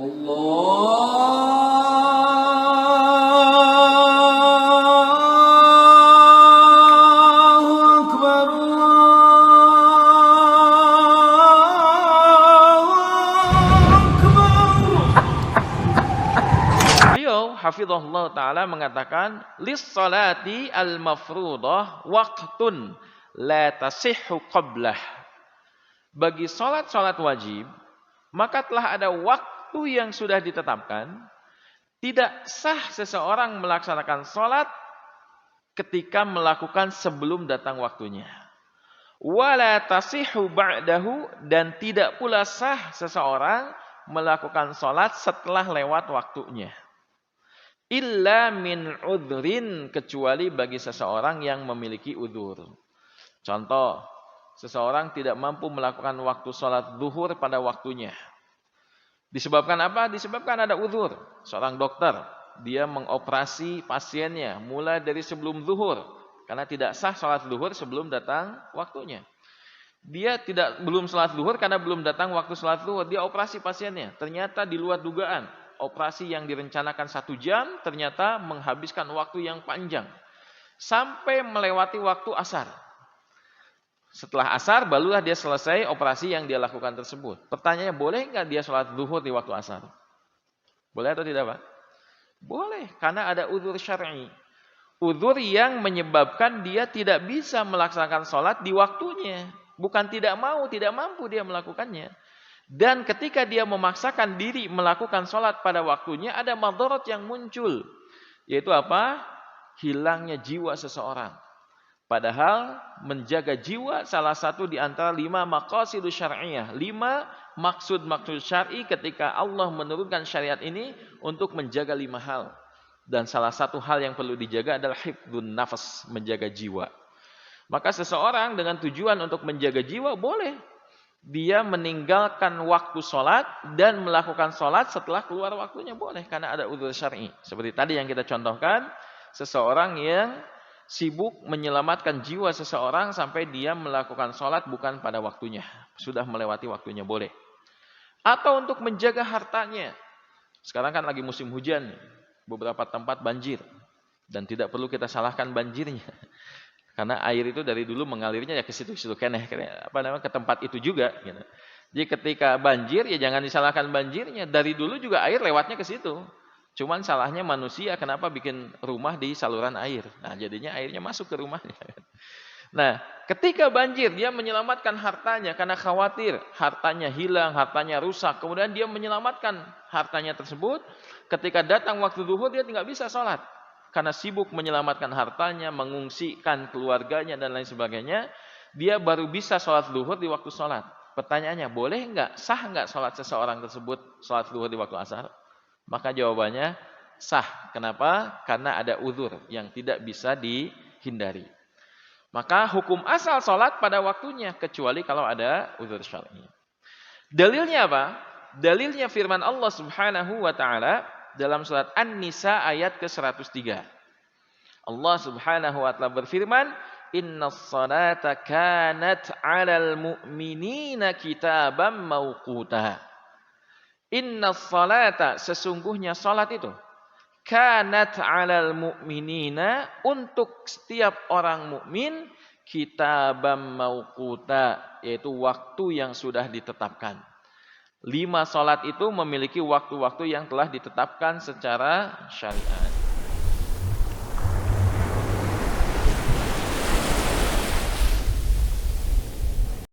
Allahu Akbar, Allahu Akbar. Beliau hafizahullah taala mengatakan lis-salati al-mafruḍah waqtun la tasihhu qablah. Bagi salat-salat wajib maka telah ada waktu yang sudah ditetapkan, tidak sah seseorang melaksanakan salat ketika melakukan sebelum datang waktunya. Wala tasihhu ba'dahu, dan tidak pula sah seseorang melakukan salat setelah lewat waktunya. Illa min udhrin, kecuali bagi seseorang yang memiliki udzur. Contoh, seseorang tidak mampu melakukan waktu sholat zuhur pada waktunya. Disebabkan apa? Disebabkan ada udzur. Seorang dokter, dia mengoperasi pasiennya mulai dari sebelum zuhur, karena tidak sah sholat zuhur sebelum datang waktunya. Dia belum sholat zuhur karena belum datang waktu sholat zuhur. Dia operasi pasiennya, ternyata di luar dugaan. Operasi yang direncanakan 1 jam ternyata menghabiskan waktu yang panjang sampai melewati waktu asar. Setelah asar barulah dia selesai operasi yang dia lakukan tersebut. Pertanyaannya, boleh nggak dia sholat zuhur di waktu asar? Boleh atau tidak, Pak? Boleh, karena ada udzur syar'i. Udzur yang menyebabkan dia tidak bisa melaksanakan sholat di waktunya. Bukan tidak mau, tidak mampu dia melakukannya. Dan ketika dia memaksakan diri melakukan sholat pada waktunya, ada madarat yang muncul. Yaitu apa? Hilangnya jiwa seseorang. Padahal menjaga jiwa salah satu di antara 5 maqasidus syar'iyah. 5 maksud-maksud syar'i ketika Allah menurunkan syariat ini untuk menjaga 5 hal. Dan salah satu hal yang perlu dijaga adalah hifdzun nafas, menjaga jiwa. Maka seseorang dengan tujuan untuk menjaga jiwa boleh dia meninggalkan waktu sholat dan melakukan sholat setelah keluar waktunya, boleh, karena ada udzur syar'i. Seperti tadi yang kita contohkan, seseorang yang sibuk menyelamatkan jiwa seseorang sampai dia melakukan sholat bukan pada waktunya, sudah melewati waktunya, boleh. Atau untuk menjaga hartanya. Sekarang kan lagi musim hujan, beberapa tempat banjir, dan tidak perlu kita salahkan banjirnya, karena air itu dari dulu mengalirnya ya ke situ-situ ke tempat itu juga. Gitu. Jadi ketika banjir ya jangan disalahkan banjirnya, dari dulu juga air lewatnya ke situ. Cuman salahnya manusia, kenapa bikin rumah di saluran air. Nah, jadinya airnya masuk ke rumahnya. Nah, ketika banjir, dia menyelamatkan hartanya karena khawatir hartanya hilang, hartanya rusak. Kemudian dia menyelamatkan hartanya tersebut. Ketika datang waktu zuhur, dia tidak bisa sholat. Karena sibuk menyelamatkan hartanya, mengungsikan keluarganya, dan lain sebagainya. Dia baru bisa sholat zuhur di waktu sholat. Pertanyaannya, boleh nggak, sah nggak sholat seseorang tersebut, sholat zuhur di waktu asar? Maka jawabannya sah. Kenapa? Karena ada udzur yang tidak bisa dihindari. Maka hukum asal sholat pada waktunya, kecuali kalau ada udzur syar'i. Dalilnya apa? Dalilnya firman Allah Subhanahu wa taala dalam surat An-Nisa ayat ke-103. Allah Subhanahu wa taala berfirman, "Innas salata kanat 'alal mu'minina kitaban mauquta." Innas salata, sesungguhnya salat itu, kanat 'alal mu'minina, untuk setiap orang mukmin, kitaban mauquta, yaitu waktu yang sudah ditetapkan. 5 salat itu memiliki waktu-waktu yang telah ditetapkan secara syariat.